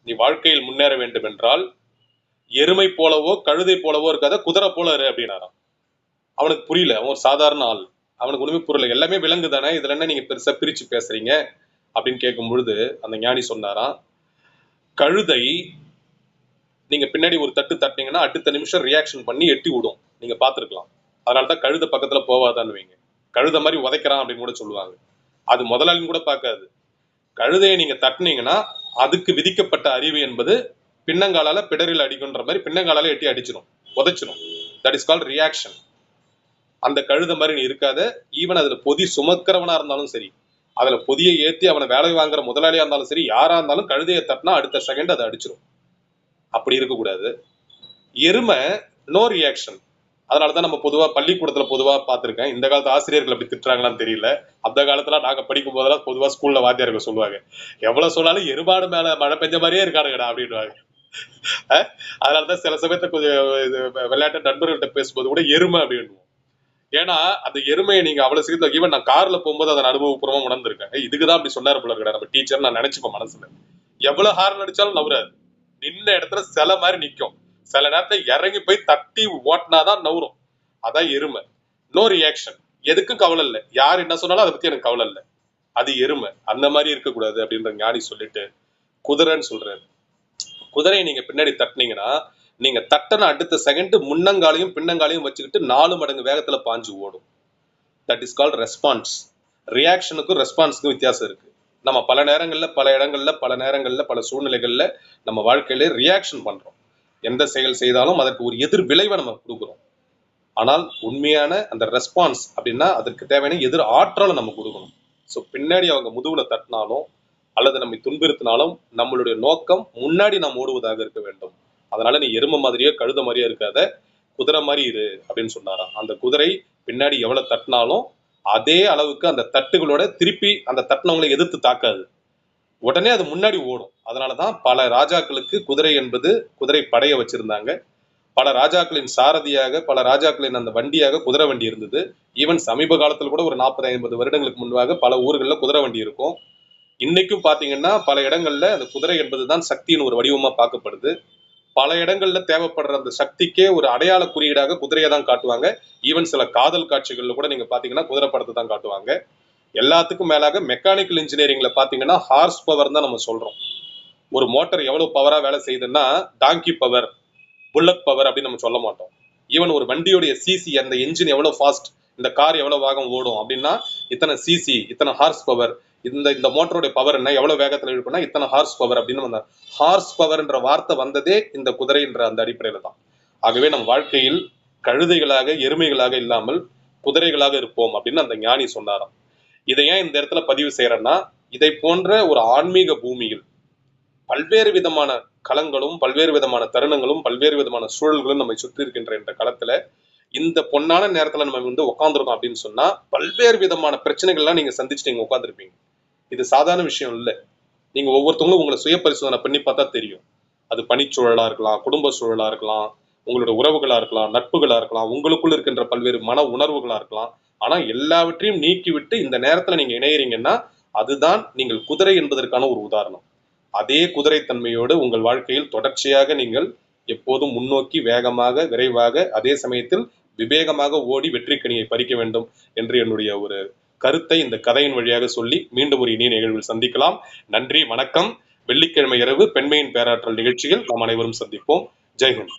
நீ வாழ்க்கையில் முன்னேற வேண்டும் என்றால் எருமை போலவோ கழுதை போலவோ இருக்காத குதிரை போல இரு அப்படின்னாராம். அவனுக்கு புரியல. அவன் ஒரு சாதாரண ஆள். அவனுக்கு ஒண்ணுமே புரியல. எல்லாமே விலங்கு தானே, இதுல என்ன நீங்க பெருசா பிரிச்சு பேசுறீங்க அப்படின்னு கேட்கும் பொழுது அந்த ஞானி சொன்னாராம், கழுதை நீங்க பின்னாடி ஒரு தட்டு தட்டினீங்கன்னா அடுத்த நிமிஷம் ரியாக்ஷன் பண்ணி எட்டி விடும். நீங்க பார்த்துருக்கலாம். அதனாலதான் கழுதை பக்கத்துல போவாதான்னு வைங்க. கழுதை மாதிரி உதைக்கிறான் அப்படின்னு கூட சொல்லுவாங்க. அது முதலாளின்னு கூட பார்க்காது. கழுதையை நீங்க தட்டினீங்கன்னா அதுக்கு விதிக்கப்பட்ட அறிவு என்பது பின்னங்காலால பிடரில் அடிக்குன்ற மாதிரி பின்னங்காலால எட்டி அடிச்சிடும், உதைச்சிடும். That is called reaction. அந்த கழுதை மாதிரி நீ இருக்காத. ஈவன் அதுல பொதி சுமக்கிறவனா இருந்தாலும் சரி, அதுல பொதியை ஏத்தி அவனை வேலை வாங்குற முதலாளியா இருந்தாலும் சரி, யாரா இருந்தாலும் கழுதையை தட்டினா அடுத்த செகண்ட் அதை அடிச்சிடும். அப்படி இருக்கக்கூடாது. எருமை நோ ரியாக்ஷன். அதனாலதான் நம்ம பொதுவா பள்ளிக்கூடத்துல பொதுவா பார்த்திருக்கேன். இந்த காலத்து ஆசிரியர்கள் அப்படி திட்டுறாங்களான்னு தெரியல. அந்த காலத்துல நாங்க படிக்கும் போதெல்லாம் பொதுவா ஸ்கூல்ல வாத்தியார்கள் சொல்லுவாங்க, எவ்வளவு சொன்னாலும் எருமாடு மேல மழை பெஞ்ச மாதிரியே இருக்கானுங்கடா அப்படின்வாங்க. அதனாலதான் சில சமயத்தை கொஞ்சம் விளையாட்டு நண்பர்கள்ட்ட பேசும்போது கூட எருமை அப்படின்னு. ஏன்னா அந்த எருமையை நீங்க அவ்வளவு சீக்கிரம் ஈவன் நான் கார்ல போகும்போது அதை அனுபவபூர்வமா உணர்ந்திருக்கேன். இதுக்குதான் அப்படி சொன்னாரு போல இருக்கா நம்ம டீச்சர் நான் நினைச்சுப்பேன் மனசுல. எவ்வளவு ஹார்ன் அடிச்சாலும் நவராது. நின்ன இடத்துல சில மாதிரி நிக்கும். சில நேரத்துல இறங்கி போய் தட்டி ஓட்டினாதான் நவரும். அதான் எருமை. No reaction. எதுக்கும் கவலை இல்லை. யார் என்ன சொன்னாலும் அதை பத்தி எனக்கு கவலை இல்லை. அது எருமை. அந்த மாதிரி இருக்கக்கூடாது அப்படின்ற ஞானி சொல்லிட்டு குதிரைன்னு சொல்றாரு. குதிரையை நீங்க பின்னாடி தட்டினீங்கன்னா நீங்க தட்டின அடுத்த செகண்ட் முன்னங்காலையும் பின்னங்காலையும் வச்சுக்கிட்டு 4 மடங்கு வேகத்துல பாஞ்சு ஓடும். That is called response. ரியாக்ஷனுக்கும் ரெஸ்பான்ஸுக்கும் வித்தியாசம் இருக்கு. நம்ம பல நேரங்கள்ல பல இடங்கள்ல பல நேரங்கள்ல பல சூழ்நிலைகள்ல நம்ம வாழ்க்கையில ரியாக்ஷன் பண்றோம். எந்த செயல் செய்தாலும் அதற்கு ஒரு எதிர் விளைவை நம்ம கொடுக்குறோம். ஆனால் உண்மையான அந்த ரெஸ்பான்ஸ் அப்படின்னா அதற்கு தேவையான எதிர் ஆற்றலை நம்ம கொடுக்கணும். ஸோ பின்னாடி அவங்க முதுகுல தட்டினாலும் அல்லது நம்மை துன்புறுத்தினாலும் நம்மளுடைய நோக்கம் முன்னாடி நாம் ஓடுவதாக இருக்க வேண்டும். அதனால நீ எருமை மாதிரியே கழுத மாதிரியே இருக்காத, குதிரை மாதிரி இரு அப்படின்னு சொன்னாராம். அந்த குதிரை பின்னாடி எவ்வளவு தட்டினாலும் அதே அளவுக்கு அந்த தட்டுகளோட திருப்பி அந்த தட்டினவங்களை எதிர்த்து தாக்காது. உடனே அது முன்னாடி ஓடும். அதனாலதான் பல ராஜாக்களுக்கு குதிரை என்பது குதிரை படைய வச்சிருந்தாங்க. பல ராஜாக்களின் சாரதியாக பல ராஜாக்களின் அந்த வண்டியாக குதிரை வண்டி இருந்தது. ஈவன் சமீப காலத்தில் கூட ஒரு 40-50 வருடங்களுக்கு முன்பாக பல ஊர்களில் குதிரை வண்டி இருக்கும். இன்னைக்கும் பாத்தீங்கன்னா பல இடங்கள்ல அந்த குதிரை என்பதுதான் சக்தியின் ஒரு வடிவமா பார்க்கப்படுது. பல இடங்கள்ல தேவைப்படுற அந்த சக்திக்கே ஒரு அடையாள குறியீடாக குதிரையை தான் காட்டுவாங்க. ஈவன் சில காதல் காட்சிகள்ல கூட நீங்க பாத்தீங்கன்னா குதிரை படத்தை தான் காட்டுவாங்க. எல்லாத்துக்கும் மேலாக மெக்கானிக்கல் இன்ஜினியரிங்ல பாத்தீங்கன்னா ஹார்ஸ் பவர் தான் நம்ம சொல்றோம். ஒரு மோட்டார் எவ்வளவு பவரா வேலை செய்யுதுன்னா டாங்கி பவர், புல்லட் பவர் அப்படின்னு நம்ம சொல்ல மாட்டோம். ஈவன் ஒரு வண்டியோடைய சிசி, அந்த என்ஜின் எவ்வளவு ஃபாஸ்ட், இந்த கார் எவ்வளவு வேகம் ஓடும் அப்படின்னா இத்தனை சிசி, இத்தனை ஹார்ஸ் பவர். இந்த இந்த மோட்டருடைய பவர் என்ன, எவ்வளவு வேகத்துல இருக்குன்னா இத்தனை ஹார்ஸ் பவர் அப்படின்னு அந்த ஹார்ஸ் பவர்ன்ற வார்த்தை வந்ததே இந்த குதிரைன்ற அந்த அடிப்படையில தான். ஆகவே நம் வாழ்க்கையில் கழுதைகளாக எருமைகளாக இல்லாமல் குதிரைகளாக இருப்போம் அப்படின்னு அந்த ஞானி சொன்னாராம். இதை ஏன் இந்த இடத்துல பதிவு செய்யறேன்னா, இதை போன்ற ஒரு ஆன்மீக பூமியில் பல்வேறு விதமான களங்களும் பல்வேறு விதமான தருணங்களும் பல்வேறு விதமான சூழல்களும் நம்மை சுற்றி இருக்கின்ற இந்த களத்துல இந்த பொன்னான நேரத்துல நம்ம வந்து உட்காந்துருக்கோம் அப்படின்னு சொன்னா பல்வேறு விதமான பிரச்சனைகள்லாம் நீங்க சந்திச்சு நீங்க உட்காந்துருப்பீங்க. இது சாதாரண விஷயம் இல்லை. நீங்க ஒவ்வொருத்தவங்களும் உங்களை சுய பரிசோதனை பண்ணி பார்த்தா தெரியும். அது பணிச்சூழலா இருக்கலாம், குடும்ப சூழலா இருக்கலாம், உங்களோட உறவுகளா இருக்கலாம், நட்புகளா இருக்கலாம், உங்களுக்குள்ள இருக்கின்ற பல்வேறு மன உணர்வுகளா இருக்கலாம். ஆனா எல்லாவற்றையும் நீக்கிவிட்டு இந்த நேரத்துல நீங்க இணையறீங்கன்னா அதுதான் நீங்கள் குதிரை என்பதற்கான ஒரு உதாரணம். அதே குதிரைத்தன்மையோடு உங்கள் வாழ்க்கையில் தொடர்ச்சியாக நீங்கள் எப்போதும் முன்னோக்கி வேகமாக விரைவாக அதே சமயத்தில் விவேகமாக ஓடி வெற்றிக்கனியை பறிக்க வேண்டும் என்று என்னுடைய ஒரு கருத்தை இந்த கதையின் வழியாக சொல்லி மீண்டும் ஒரு இனிய நிகழ்வில் சந்திக்கலாம். நன்றி, வணக்கம். வெள்ளிக்கிழமை இரவு பெண்மையின் பேராற்றல் நிகழ்ச்சியில் நாம் அனைவரும் சந்திப்போம். ஜெய்ஹிந்த்.